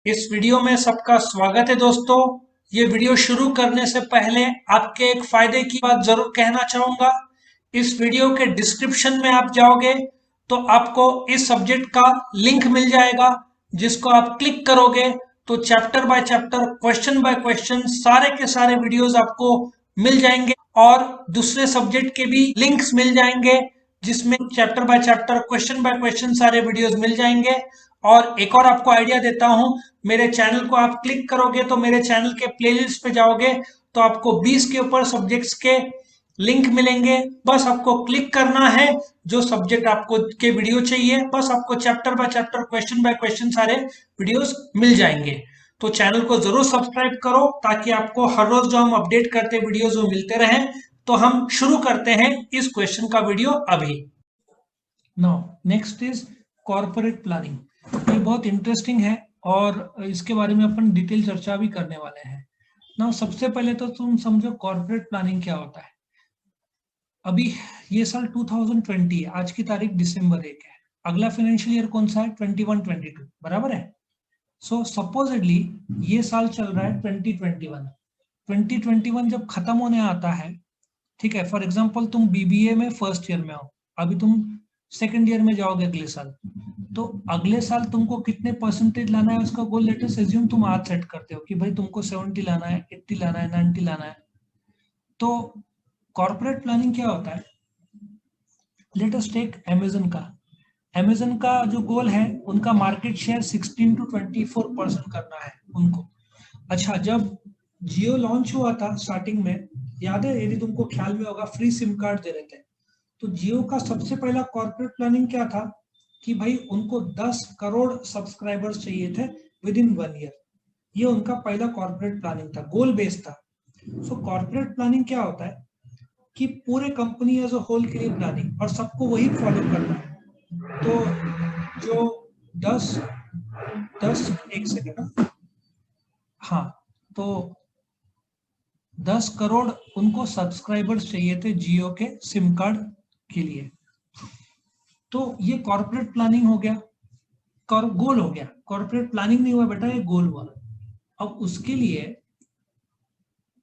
इस वीडियो में सबका स्वागत है दोस्तों। ये वीडियो शुरू करने से पहले आपके एक फायदे की बात जरूर कहना चाहूंगा। इस वीडियो के डिस्क्रिप्शन में आप जाओगे तो आपको इस सब्जेक्ट का लिंक मिल जाएगा, जिसको आप क्लिक करोगे तो chapter by chapter, question by question सारे के सारे वीडियोस आपको मिल जाएंगे और दूसरे सब्जेक्ट के भी लिंक्स मिल जाएंगे, जिसमें chapter by chapter, question by question सारे वीडियोस मिल जाएंगे। और एक और आपको आइडिया देता हूं, मेरे चैनल को आप क्लिक करोगे तो मेरे चैनल के प्लेलिस्ट पे जाओगे तो आपको 20 के ऊपर सब्जेक्ट्स के लिंक मिलेंगे। बस आपको क्लिक करना है, जो सब्जेक्ट आपको के वीडियो चाहिए, बस आपको chapter by chapter, question by question सारे वीडियोस मिल जाएंगे। तो चैनल को जरूर सब्सक्राइब करो ताकि आपको हर रोज जो हम अपडेट करते वीडियोस वो मिलते रहें। तो हम शुरू करते हैं इस क्वेश्चन का वीडियो अभी। Now next is corporate planning. ये बहुत इंटरेस्टिंग है और इसके बारे में अपन डिटेल चर्चा भी करने वाले हैं। नाउ सबसे पहले तो तुम समझो कॉर्पोरेट प्लानिंग क्या होता है। अभी ये साल 2020 है, आज की तारीख दिसंबर 1 है। अगला फाइनेंशियल ईयर कौन सा है? 21-22, बराबर है। सो सपोजिटली ये साल चल रहा है 2021। 2021 जब खत्म होने आता है, ठीक है, फॉर एग्जाम्पल तुम बीबीए में फर्स्ट ईयर में हो, अभी तुम सेकेंड ईयर में जाओगे अगले साल। तो अगले साल तुमको कितने परसेंटेज लाना है उसका गोल लेटेस्ट एज्यूम तुम आज सेट करते हो कि भाई तुमको 70 लाना है, 80 लाना है, 90 लाना है। तो कॉर्पोरेट प्लानिंग क्या होता है? लेटेस्ट टेक अमेजन का। अमेजन का जो गोल है, उनका मार्केट शेयर 16 to 24% करना है उनको। अच्छा, जब जियो लॉन्च हुआ था स्टार्टिंग में, याद है, यदि तुमको ख्याल में होगा, फ्री सिम कार्ड दे रहे थे। तो जियो का सबसे पहला कॉर्पोरेट प्लानिंग क्या था कि भाई उनको 10 करोड़ सब्सक्राइबर्स चाहिए थे विद इन 1 ईयर। ये उनका पहला कॉर्पोरेट प्लानिंग था, गोल बेस्ड था। सो कॉर्पोरेट प्लानिंग क्या होता है कि पूरे कंपनी एज अ होल के लिए प्लानिंग, और सबको वही फॉलो करना है। तो जो 10 10 एक सेकेंड, हाँ, तो 10 करोड़ उनको सब्सक्राइबर्स चाहिए थे जियो के सिम कार्ड के लिए। तो ये कॉर्पोरेट प्लानिंग हो गया, गोल हो गया। कॉर्पोरेट प्लानिंग नहीं हुआ बेटा, ये गोल हुआ। अब उसके लिए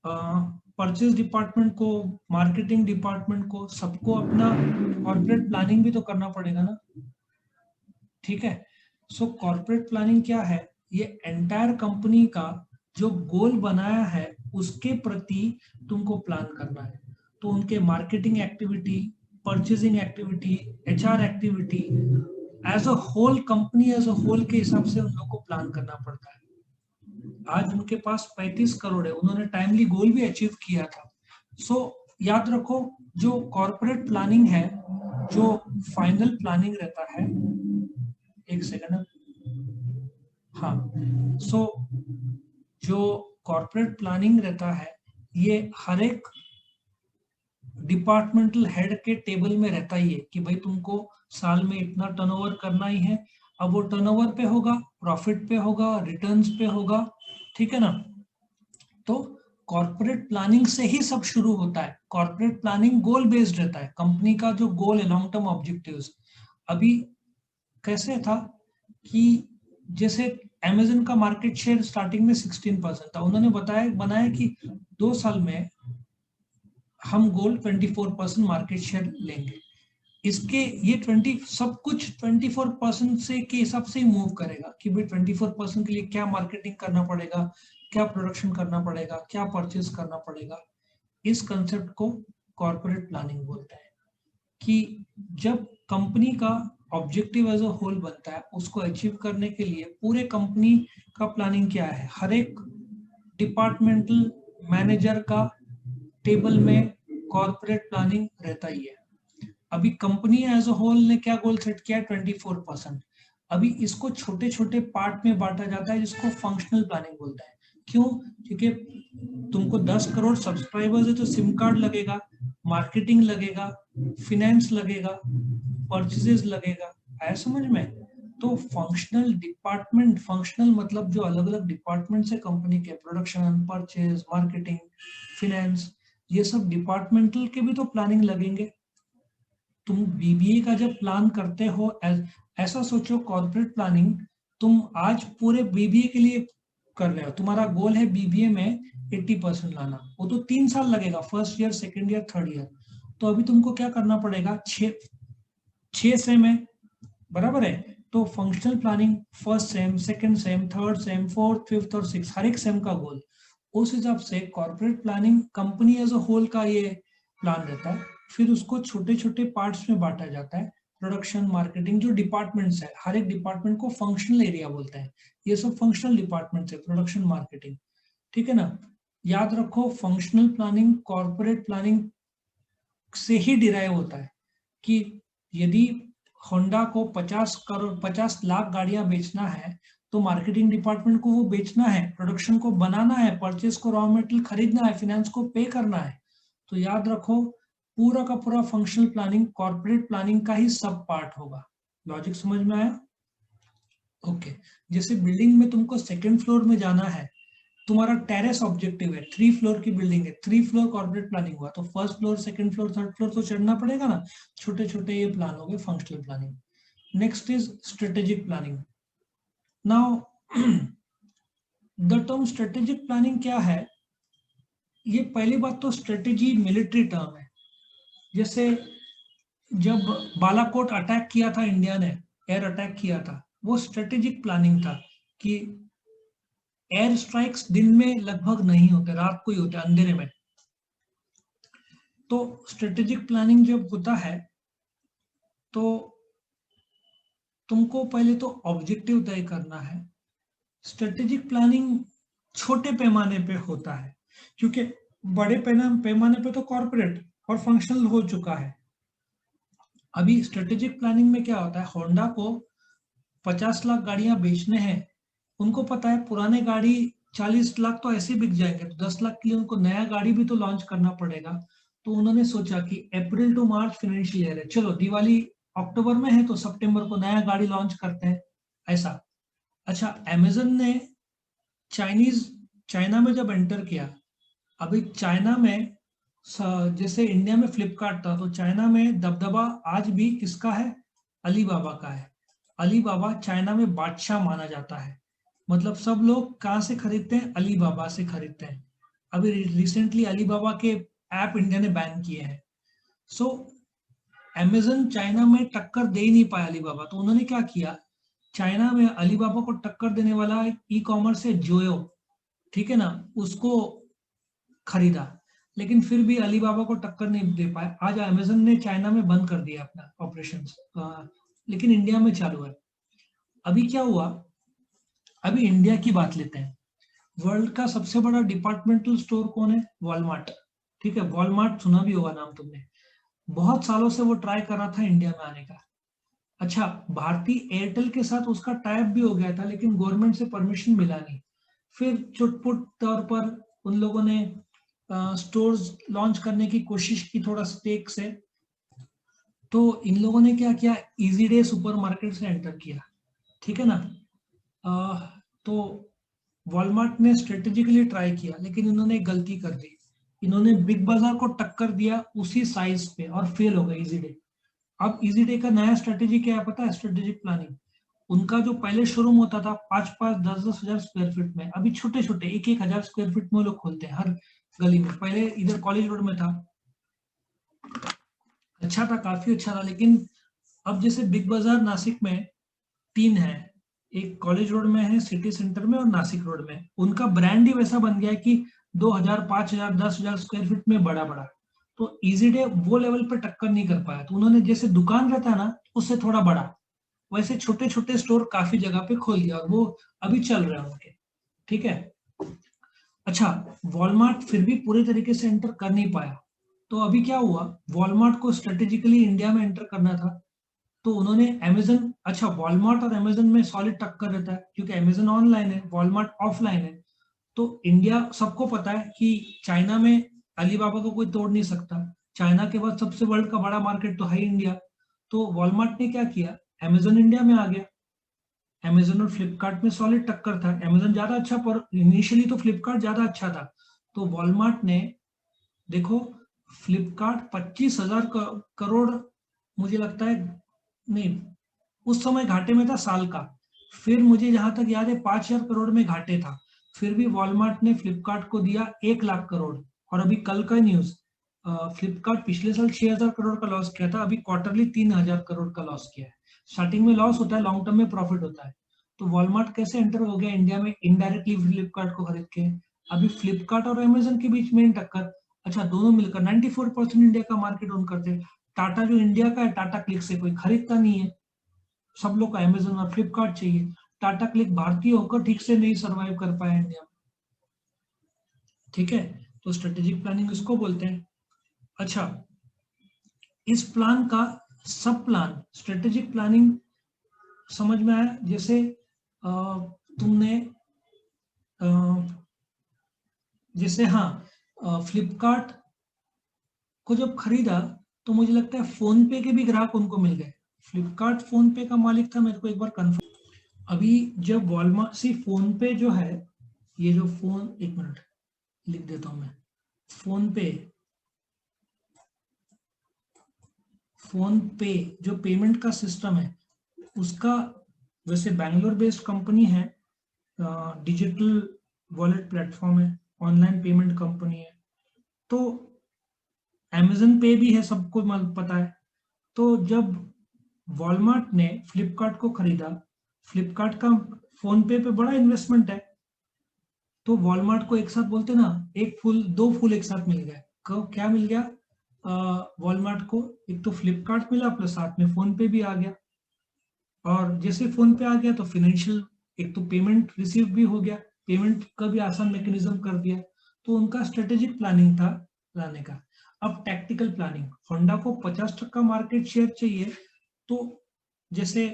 परचेज डिपार्टमेंट को, मार्केटिंग डिपार्टमेंट को, सबको अपना कॉर्पोरेट प्लानिंग भी तो करना पड़ेगा ना, ठीक है। सो कॉर्पोरेट प्लानिंग क्या है? ये एंटायर कंपनी का जो गोल बनाया है उसके प्रति तुमको प्लान करना है। तो उनके marketing activity, purchasing activity, HR activity, as a whole company, as a whole के हिसाब से उन लोगों को प्लान करना पड़ता है। आज उनके पास 35 करोड़ है, उन्होंने टाइमली गोल भी अचीव किया था। सो याद रखो, जो कॉर्पोरेट प्लानिंग है, जो फाइनल प्लानिंग रहता है, एक सेकंड, हाँ, सो जो कॉर्पोरेट प्लानिंग रहता है, ये हर एक डिपार्टमेंटल हेड के टेबल में रहता ही है कि भाई तुमको साल में इतना टर्नओवर करना ही है। अब वो टर्नओवर पे होगा, प्रॉफिट पे होगा, रिटर्न्स पे होगा, ठीक है ना। तो कॉर्पोरेट प्लानिंग से ही सब शुरू होता है। कॉर्पोरेट प्लानिंग गोल बेस्ड रहता है, कंपनी का जो गोल है, लॉन्ग टर्म ऑब्जेक्टिव्स। अभी कैसे था कि जैसे अमेजन का मार्केट शेयर स्टार्टिंग में 16% था, उन्होंने बनाया कि 2 साल में हम गोल 24% मार्केट शेयर लेंगे। इसके ये 20 सब कुछ 24% से के हिसाब से ही मूव करेगा कि भाई 24% के लिए क्या मार्केटिंग करना पड़ेगा, क्या प्रोडक्शन करना पड़ेगा, क्या परचेज करना पड़ेगा। इस कंसेप्ट को कॉर्पोरेट प्लानिंग बोलते हैं कि जब कंपनी का ऑब्जेक्टिव एज अ होल बनता है, उसको अचीव करने के लिए पूरे कंपनी का प्लानिंग क्या है, हर एक डिपार्टमेंटल मैनेजर का टेबल में कॉर्पोरेट प्लानिंग रहता ही है। अभी कंपनी एज अ होल ने क्या गोल सेट किया है? 24%। अभी इसको छोटे छोटे पार्ट में बांटा जाता है, जिसको फंक्शनल प्लानिंग बोलते हैं। क्यों? क्योंकि तुमको 10 करोड़ सब्सक्राइबर्स है तो सिम कार्ड लगेगा, मार्केटिंग लगेगा, फिनेंस लगेगा, परचेजेस लगेगा, आया समझ में? तो फंक्शनल डिपार्टमेंट, फंक्शनल मतलब जो अलग अलग डिपार्टमेंट्स है कंपनी के, प्रोडक्शन, परचेज, मार्केटिंग, फिनेंस, ये सब डिपार्टमेंटल के भी तो प्लानिंग लगेंगे। तुम बीबीए का जब प्लान करते हो, ऐसा सोचो, कॉर्पोरेट प्लानिंग तुम आज पूरे बीबीए के लिए कर रहे हो, तुम्हारा गोल है बीबीए में 80% लाना, वो तो 3 साल लगेगा, first year, second year, third year. तो अभी तुमको क्या करना पड़ेगा, 6 सेम है, बराबर है। तो functional planning first same, second same, third same, fourth, fifth और सिक्स, हर एक सेम का गोल। उस हिसाब से corporate planning company as a whole का ये प्लान रहता है। फिर उसको छोटे छोटे पार्ट्स में बांटा जाता है। प्रोडक्शन, मार्केटिंग, जो डिपार्टमेंट्स है, हर एक डिपार्टमेंट को फंक्शनल एरिया बोलते हैं। ये सब फंक्शनल डिपार्टमेंट्स है, प्रोडक्शन, मार्केटिंग, ठीक है ना। याद रखो, फंक्शनल प्लानिंग कॉर्पोरेट प्लानिंग से ही डिराइव होता है। कि यदि होंडा को 50 करोड़, 50 लाख गाड़ियां बेचना है, तो मार्केटिंग डिपार्टमेंट को वो बेचना है, प्रोडक्शन को बनाना है, परचेज को, रॉ मेटेरियल खरीदना है, फाइनेंस को पे करना है। तो याद रखो, पूरा का पूरा फंक्शनल प्लानिंग कॉर्पोरेट प्लानिंग का ही सब पार्ट होगा। लॉजिक समझ में आया? ओके। जैसे बिल्डिंग में तुमको सेकंड फ्लोर में जाना है, तुम्हारा टेरेस ऑब्जेक्टिव है, 3 फ्लोर की बिल्डिंग है, 3 फ्लोर कॉर्पोरेट प्लानिंग हुआ, तो first floor, second floor, third floor तो चढ़ना पड़ेगा ना। छोटे छोटे ये प्लान हो गए functional planning. Next is strategic planning. Now the term strategic planning क्या है? ये पहली बात तो स्ट्रेटेजी मिलिट्री टर्म है। जैसे जब बालाकोट अटैक किया था, इंडिया ने एयर अटैक किया था, वो स्ट्रेटेजिक प्लानिंग था कि एयर स्ट्राइक्स दिन में लगभग नहीं होते, रात को ही होते, अंधेरे में। तो स्ट्रेटेजिक प्लानिंग जब होता है, तो तुमको पहले तो ऑब्जेक्टिव तय करना है। स्ट्रेटेजिक प्लानिंग छोटे पैमाने पे होता है, क्योंकि बड़े पैमाने पे तो कॉर्पोरेट और फंक्शनल हो चुका है। अभी स्ट्रेटेजिक प्लानिंग में क्या होता है, होंडा को 50 लाख गाड़ियां बेचने हैं, उनको पता है पुराने गाड़ी 40 लाख तो ऐसे बिक जाएंगे, तो 10 लाख के लिए उनको नया गाड़ी भी तो लॉन्च करना पड़ेगा। तो उन्होंने सोचा कि अप्रैल टू मार्च फाइनेंशियल ईयर है, चलो दिवाली अक्टूबर में है, तो सितंबर को नया गाड़ी लॉन्च करते हैं, ऐसा। अच्छा, अमेजन ने चाइनीज चाइना में जब एंटर किया, अभी चाइना में जैसे इंडिया में फ्लिपकार्ट था, तो चाइना में दबदबा आज भी किसका है? अलीबाबा का है। अलीबाबा चाइना में बादशाह माना जाता है। मतलब सब लोग कहाँ से खरीदते हैं? अलीबाबा से खरीदते हैं। अभी रिसेंटली अलीबाबा के ऐप इंडिया ने बैन किए हैं। सो अमेजन चाइना में टक्कर दे ही नहीं पाया अलीबाबा, तो उन्होंने क्या किया, चाइना में अलीबाबा को टक्कर देने वाला ई कॉमर्स है जोयो, ठीक है ना, उसको खरीदा। लेकिन फिर भी अलीबाबा को टक्कर नहीं दे पाया। आज अमेजन ने चाइना में बंद कर दिया अपना ऑपरेशन, लेकिन इंडिया में चालू है। अभी क्या हुआ, अभी इंडिया की बात लेते हैं। वर्ल्ड का सबसे बड़ा डिपार्टमेंटल स्टोर कौन है? वॉलमार्ट, ठीक है। वॉलमार्ट सुना भी होगा नाम तुमने। बहुत सालों से वो ट्राई कर रहा था इंडिया में आने का। अच्छा, भारती एयरटेल के साथ उसका टाइप भी हो गया था, लेकिन गवर्नमेंट से परमिशन मिला नहीं। फिर चुटपुट तौर पर उन लोगों ने स्टोर्स लॉन्च करने की कोशिश की, थोड़ा स्टेक से। तो इन लोगों ने क्या किया, इजी डे सुपरमार्केट से एंटर किया, ठीक है ना। तो वॉलमार्ट ने स्ट्रेटेजिकली ट्राई किया, लेकिन इन्होंने एक गलती कर दी। इन्होंने बिग बाजार को टक्कर दिया उसी साइज पे और फेल हो गए इजी डे। अब इजी डे का नया स्ट्रेटेजी क्या है पता है? Strategic planning. उनका जो पहले शोरूम होता था 5-5, 10-10 हजार स्क्वायर फीट में, अभी छोटे छोटे 1-1 हजार स्क्वायर फीट में लोग खोलते हैं हर गली में। पहले इधर कॉलेज रोड में था, अच्छा था, काफी अच्छा था। लेकिन अब जैसे बिग बाजार नासिक में 3 है, एक कॉलेज रोड में है, सिटी सेंटर में, और नासिक रोड में। उनका ब्रांड ही वैसा बन गया है कि 2000, 5000, 10,000 स्क्वायर फीट में बड़ा बड़ा। तो इजी डे वो लेवल पे टक्कर नहीं कर पाया, तो उन्होंने जैसे दुकान रहता है ना, उससे थोड़ा बड़ा, वैसे छोटे छोटे स्टोर काफी जगह पे खोल दिया, और वो अभी चल रहे हैं उनके, ठीक है। अच्छा, वॉलमार्ट फिर भी पूरे तरीके से एंटर कर नहीं पाया। तो अभी क्या हुआ, वॉलमार्ट को स्ट्रेटेजिकली इंडिया में एंटर करना था, तो उन्होंने अमेजन, अच्छा वॉलमार्ट और अमेजन में सॉलिड टक्कर रहता है, क्योंकि अमेजन ऑनलाइन है, वॉलमार्ट ऑफलाइन है। तो इंडिया, सबको पता है कि चाइना में अलीबाबा को कोई तोड़ नहीं सकता। चाइना के बाद सबसे वर्ल्ड का बड़ा मार्केट तो है इंडिया। तो वॉलमार्ट ने क्या किया, अमेजन इंडिया में आ गया। अमेजन और फ्लिपकार्ट में सॉलिड टक्कर था, अमेजन ज्यादा अच्छा, पर इनिशियली तो फ्लिपकार्ट ज्यादा अच्छा था। तो वॉलमार्ट ने, देखो, फ्लिपकार्ट 25,000 करोड़ मुझे लगता है, नहीं, उस समय घाटे में था साल का। फिर मुझे जहां तक याद है 5,000 करोड़ में घाटे था, फिर भी वॉलमार्ट ने फ्लिपकार्ट को दिया 1 लाख करोड़। और अभी कल का न्यूज, फ्लिपकार्ट पिछले साल 6,000 करोड़ का लॉस किया था, अभी क्वार्टरली 3,000 करोड़ का लॉस किया है। स्टार्टिंग में लॉस होता है, लॉन्ग टर्म में प्रॉफिट होता है। तो वॉलमार्ट कैसे एंटर हो गया इंडिया में इनडायरेक्टली फ्लिपकार्ट को खरीद के। अभी फ्लिपकार्ट और अमेजन के बीच में टक्कर। अच्छा, दोनों मिलकर 94% इंडिया का मार्केट ओन करते हैं। टाटा जो इंडिया का है, टाटा क्लिक से कोई खरीदता नहीं है, सब लोग को अमेजन और फ्लिपकार्ट चाहिए। टाटा क्लिक भारतीय होकर ठीक से नहीं सरवाइव कर पाया इंडिया में। ठीक है, तो स्ट्रेटेजिक प्लानिंग इसको बोलते हैं। अच्छा, इस प्लान का सब प्लान स्ट्रेटेजिक प्लानिंग समझ में आया? जैसे तुमने जैसे हाँ, फ्लिपकार्ट को जब खरीदा तो मुझे लगता है फोन पे के भी ग्राहक उनको मिल गए। फ्लिपकार्ट फोन पे का मालिक था, मेरे को एक बार कंफर्म। अभी जब वॉलमार्ट सी फोन पे जो है, ये जो फोन, एक मिनट लिख देता हूं मैं, फोन पे, फोन पे जो पेमेंट का सिस्टम है उसका, वैसे बैंगलोर बेस्ड कंपनी है, डिजिटल वॉलेट प्लेटफॉर्म है, ऑनलाइन पेमेंट कंपनी है। तो अमेजन पे भी है, सबको पता है। तो जब वॉलमार्ट ने फ्लिपकार्ट को खरीदा, फ्लिपकार्ट का फोन पे पे बड़ा इन्वेस्टमेंट है, तो वॉलमार्ट को एक साथ बोलते ना, एक फूल दो फूल एक साथ मिल गए। क्या मिल गया वॉलमार्ट को? एक तो फ्लिपकार्ट मिला, प्लस साथ में फोन पे भी आ गया। और जैसे फोन पे आ गया तो फिनेंशियल, एक तो पेमेंट रिसीव भी हो गया, पेमेंट का भी आसान मैकेनिज्म कर दिया। तो उनका स्ट्रेटेजिक प्लानिंग था लाने का। अब टैक्टिकल प्लानिंग, होंडा को 50% मार्केट शेयर चाहिए, तो जैसे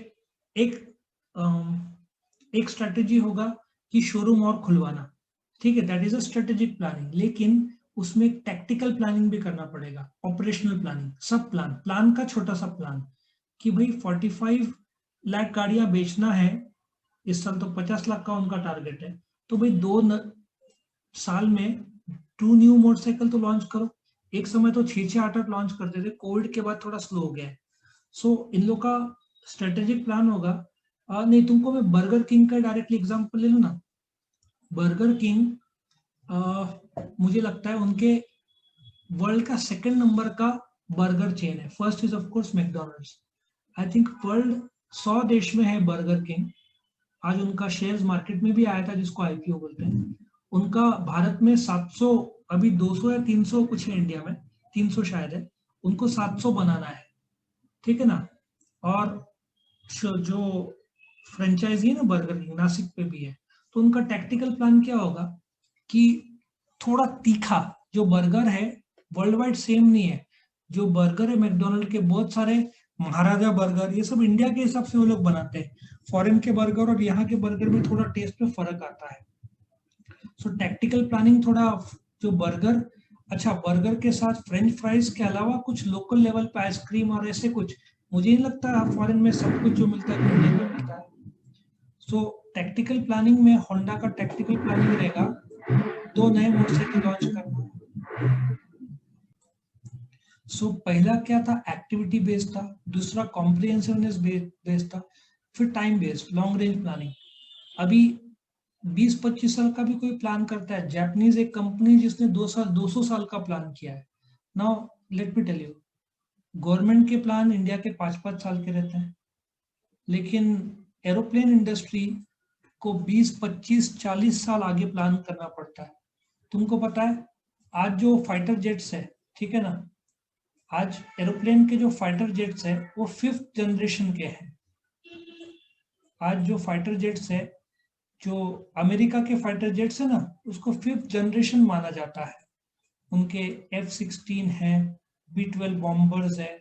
एक एक स्ट्रेटेजी होगा कि शोरूम और खुलवाना, ठीक है, that is a strategic planning. लेकिन उसमें टैक्टिकल प्लानिंग भी करना पड़ेगा, ऑपरेशनल प्लानिंग, सब प्लान, प्लान का छोटा सा प्लान, कि भाई 45 लाख गाड़ियां बेचना है इस साल, तो 50 लाख का उनका टारगेट है। तो भाई साल में 2 न्यू मोटरसाइकिल तो लॉन्च करो। एक समय तो 6-6 8-8 लॉन्च करते थे, कोविड के बाद थोड़ा स्लो हो गया है। सो इन लोग का स्ट्रेटेजिक प्लान होगा। नहीं, तुमको मैं बर्गर किंग का डायरेक्टली एग्जांपल ले लूँ ना। बर्गर किंग मुझे लगता है उनके वर्ल्ड का सेकंड नंबर का बर्गर चेन है, first is of course McDonald's. I think world 100 देश में है बर्गर किंग। आज उनका शेयर्स मार्केट में भी आया था, जिसको आईपीओ बोलते हैं। उनका भारत में 700, अभी 200 या 300 कुछ है इंडिया में, 300 शायद है, उनको 700 बनाना है, ठीक है ना। और जो फ्रेंचाइजी है ना बर्गर किंग, नासिक पे भी है। तो उनका टैक्टिकल प्लान क्या होगा कि थोड़ा तीखा, जो बर्गर है वर्ल्ड वाइड सेम नहीं है। जो बर्गर है मैकडोनल्ड के, बहुत सारे महाराजा बर्गर, ये सब इंडिया के हिसाब से वो लोग बनाते हैं। फॉरेन के बर्गर और यहाँ के बर्गर में थोड़ा टेस्ट में फर्क आता है। सो टैक्टिकल प्लानिंग थोड़ा, जो बर्गर, अच्छा बर्गर के साथ फ्रेंच फ्राइज के अलावा कुछ लोकल लेवल पे आइसक्रीम और ऐसे कुछ, मुझे नहीं लगता फॉरेन में सब कुछ जो मिलता है इंडिया में मिलता है। सो टैक्टिकल प्लानिंग में होंडा का टैक्टिकल प्लानिंग रहेगा 2 नए मोटरसाइकिल लॉन्च करना। सो पहला क्या था, एक्टिविटी बेस्ड था, दूसरा कॉम्प्रिहेंसिवनेस बेस्ड था, फिर time based long range planning. अभी 20-25 साल का भी कोई प्लान करता है, जापानीज एक कंपनी जिसने 2 साल 200 साल का प्लान किया है। Now let me tell you, government के प्लान इंडिया के 5-5 साल के रहते हैं, लेकिन एरोप्लेन इंडस्ट्री को 20-25-40 साल आगे प्लान करना पड़ता है। तुमको पता है आज जो फाइटर जेट्स है, ठीक है ना, आज एरोप्लेन के जो फाइटर जेट्स है वो 5th जनरेशन के हैं। आज जो फाइटर जेट्स है, जो अमेरिका के फाइटर जेट्स है ना, उसको 5th जनरेशन माना जाता है। उनके F-16 है, B-12 बॉम्बर्स है,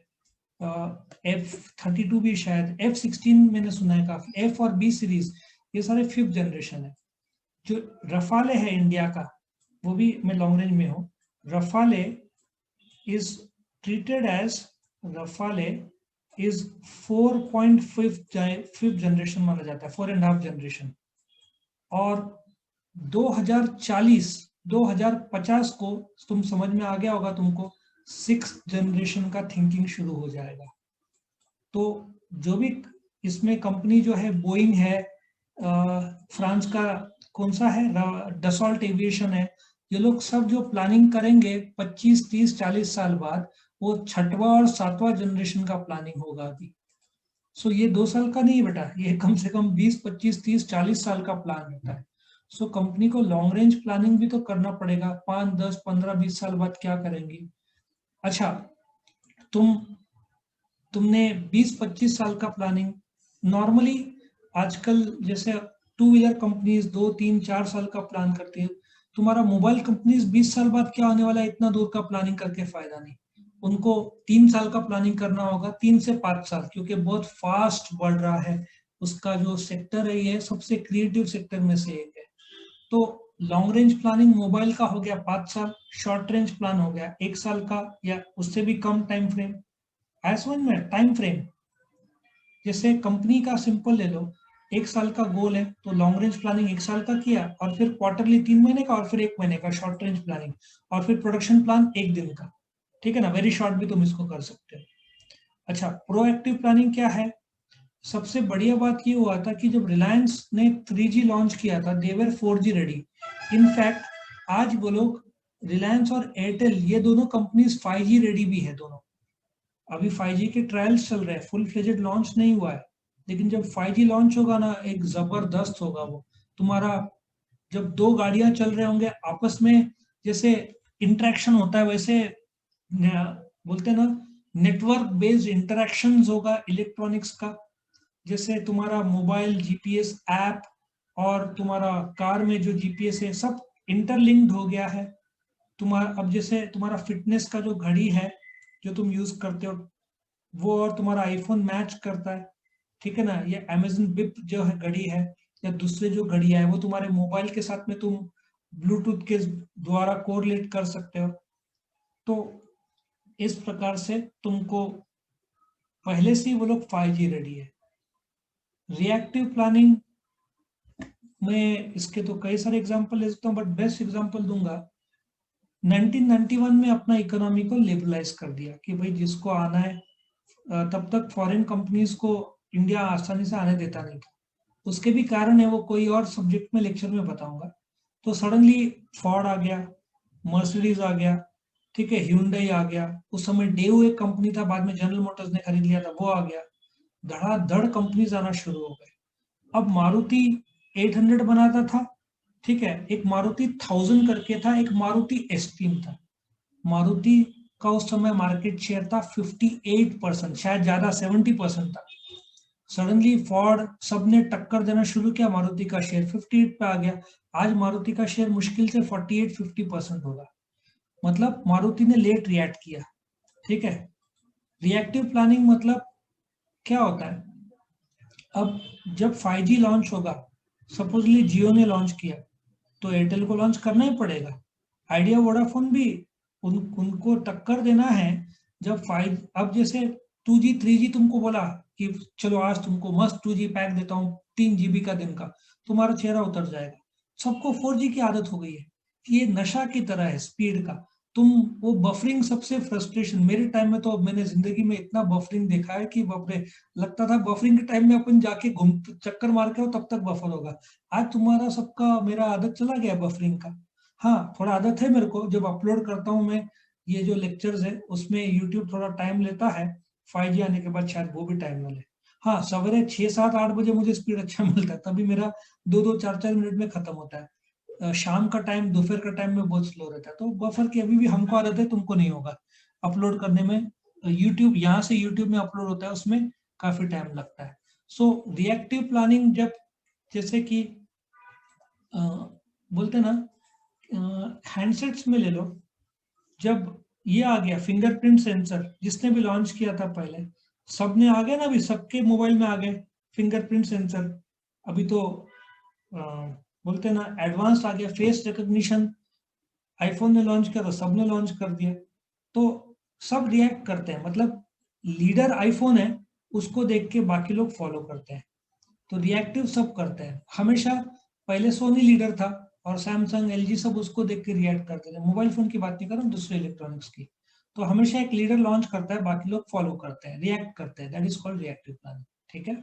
F-32 भी शायद, F-16 मैंने सुना है काफी, F और B सीरीज, ये सारे 5th जनरेशन है। जो रफाले है इंडिया का, वो भी मैं लॉन्ग रेंज में हूँ, रफाले is treated as, रफाले is 4.5 generation माना जाता है, 4.5 जनरेशन। और 2040 2050 को तुम समझ में आ गया होगा तुमको, 6th जनरेशन का थिंकिंग शुरू हो जाएगा। तो जो भी इसमें कंपनी जो है, बोइंग है, फ्रांस का कौन सा है, डसॉल्ट एविएशन है, ये लोग सब जो प्लानिंग करेंगे 25 30 40 साल बाद, वो छठवां और सातवां जनरेशन का प्लानिंग होगा अभी। सो ये 2 साल का नहीं है बेटा, ये कम से कम 20 25 30 40 साल का प्लान होता है। सो कंपनी को लॉन्ग रेंज प्लानिंग भी तो करना पड़ेगा, 5 10 15 20 साल बाद क्या करेंगी। अच्छा, तुम तुमने 20-25 साल का प्लानिंग नॉर्मली आजकल जैसे टू व्हीलर कंपनीज 2 3 4 साल का प्लान करती है, तुम्हारा मोबाइल कंपनीज 20 साल बाद क्या होने वाला है, इतना दूर का प्लानिंग करके फायदा नहीं। उनको 3 साल का प्लानिंग करना होगा, 3 से 5 साल, क्योंकि बहुत फास्ट बढ़ रहा है उसका जो सेक्टर है, ये सबसे क्रिएटिव सेक्टर में से एक है। तो लॉन्ग रेंज प्लानिंग मोबाइल का हो गया 5 साल, शॉर्ट रेंज प्लान हो गया 1 साल का या उससे भी कम टाइम फ्रेम। आया समझ में टाइम फ्रेम? जैसे कंपनी का सिंपल ले लो, 1 साल का गोल है तो लॉन्ग रेंज प्लानिंग 1 साल का किया, और फिर क्वार्टरली 3 महीने का, और फिर 1 महीने का शॉर्ट रेंज प्लानिंग, और फिर प्रोडक्शन प्लान 1 दिन का। ठीक है ना, वेरी शॉर्ट भी तुम इसको कर सकते हो। अच्छा, प्रोएक्टिव प्लानिंग क्या है? सबसे बढ़िया बात ये हुआ था कि जब रिलायंस ने 3G लॉन्च किया था, देवर 4G रेडी। इनफैक्ट आज वो लोग, रिलायंस और एयरटेल, ये दोनों कंपनीज 5G रेडी भी है दोनों। अभी 5G के ट्रायल्स चल रहे हैं, फुल फ्लेजेड लॉन्च नहीं हुआ है, लेकिन जब 5G लॉन्च होगा ना, एक जबरदस्त होगा वो। तुम्हारा जब दो गाड़ियां चल रहे होंगे आपस में, जैसे इंटरेक्शन होता है, वैसे बोलते हैं ना, नेटवर्क बेस्ड इंटरेक्शंस होगा इलेक्ट्रॉनिक्स का। जैसे तुम्हारा मोबाइल जीपीएस ऐप और तुम्हारा कार में जो जीपीएस है, सब इंटरलिंक्ड हो गया है। तुम्हारा अब जैसे तुम्हारा फिटनेस का जो घड़ी है जो तुम यूज करते हो, वो और तुम्हारा आईफोन मैच करता है। ठीक है ना, ये अमेजन बिप जो है घड़ी है, या दूसरे जो घड़ियां है, वो तुम्हारे मोबाइल के साथ में तुम ब्लूटूथ के द्वारा कोरिलेट कर सकते हो। तो इस प्रकार से तुमको पहले से ही वो लोग 5G रेडी है। रिएक्टिव प्लानिंग में इसके तो कई सारे एग्जांपल ले सकता हूँ, बट बेस्ट एग्जांपल दूंगा। 1991 में अपना इकोनॉमी को लिबरलाइज कर दिया कि भाई जिसको आना है, तब तक फॉरेन कंपनीज को इंडिया आसानी से आने देता नहीं था। उसके भी कारण है, वो कोई और सब्जेक्ट में लेक्चर में बताऊंगा। तो सडनली फोर्ड आ गया, मर्सिडीज आ गया, ठीक है, ह्यूंडई आ गया, उस समय डेव एक कंपनी था, बाद में जनरल मोटर्स ने खरीद लिया था, वो आ गया। धड़ाधड़ कंपनीज आना शुरू हो गए। अब मारुति 800 बनाता था, ठीक है, एक मारुति 1000 करके था, एक मारुति एस्टीम था। मारुति का उस समय मार्केट शेयर था 58%, शायद ज्यादा 70% था। सडनली फोर्ड सबने टक्कर देना शुरू किया, मारुति का शेयर 58 पे आ गया। आज मारुति का शेयर मुश्किल से 48-50% होगा। मतलब मारुति ने लेट रिएक्ट किया। ठीक है, रिएक्टिव प्लानिंग मतलब क्या होता है? अब जब 5G लॉन्च होगा, सपोजली जियो ने लॉन्च किया, तो एयरटेल को लॉन्च करना ही पड़ेगा। आइडिया वोडाफोन भी उनको टक्कर देना है। जब 5, अब जैसे 2G 3G तुमको बोला कि चलो आज तुमको मस्त 2G पैक देता हूँ 3 GB का दिन का, तुम्हारा चेहरा उतर जाएगा। सबको 4G की आदत हो गई है, ये नशा की तरह है स्पीड का। तुम वो बफरिंग, सबसे फ्रस्ट्रेशन, मेरे टाइम में तो मैंने जिंदगी में इतना बफरिंग देखा है कि बाप रे, लगता था बफरिंग के टाइम में अपन जाके घूम चक्कर मार के हो तब तक बफर होगा। आज तुम्हारा सबका, मेरा आदत चला गया बफरिंग का। हाँ, थोड़ा आदत है मेरे को, जब अपलोड करता हूँ मैं ये जो लेक्चर्स है, उसमें यूट्यूब थोड़ा टाइम लेता है। 5G आने के बाद शायद वो भी टाइम ना ले। हाँ, सवेरे 6 7 8 बजे मुझे स्पीड अच्छा मिलता है, तभी मेरा 2 2 4 4 मिनट में खत्म होता है। शाम का टाइम, दोपहर का टाइम में बहुत स्लो रहता है, तो बफर की अभी भी हमको आदत है, तुमको नहीं होगा अपलोड करने में। यूट्यूब, यहाँ से यूट्यूब में अपलोड होता है, उसमें काफी टाइम लगता है। सो रिएक्टिव प्लानिंग, जब जैसे कि बोलते ना, हैंडसेट्स में ले लो, जब ये आ गया फिंगरप्रिंट सेंसर, जिसने भी लॉन्च किया था पहले, सबने आ गया ना, अभी सबके मोबाइल में आ गए फिंगरप्रिंट सेंसर। अभी तो बोलते ना एडवांस आ गया फेस रिकॉग्निशन, आईफोन ने लॉन्च किया तो सबने लॉन्च कर दिया। तो सब रिएक्ट करते हैं, मतलब लीडर आईफोन है, उसको देख के बाकी लोग फॉलो करते हैं। तो रिएक्टिव सब करते हैं हमेशा। पहले सोनी लीडर था, और सैमसंग एलजी सब उसको देख के रिएक्ट करते थे। मोबाइल फोन की बात नहीं कर रहा हूँ, दूसरे इलेक्ट्रॉनिक्स की। तो हमेशा एक लीडर लॉन्च करता है, बाकी लोग फॉलो करते हैं, रिएक्ट करते हैं, that is called reactive planning. ठीक है,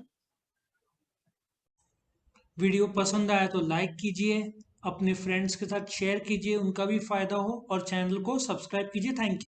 वीडियो पसंद आया तो लाइक कीजिए, अपने फ्रेंड्स के साथ शेयर कीजिए, उनका भी फायदा हो, और चैनल को सब्सक्राइब कीजिए। Thank you.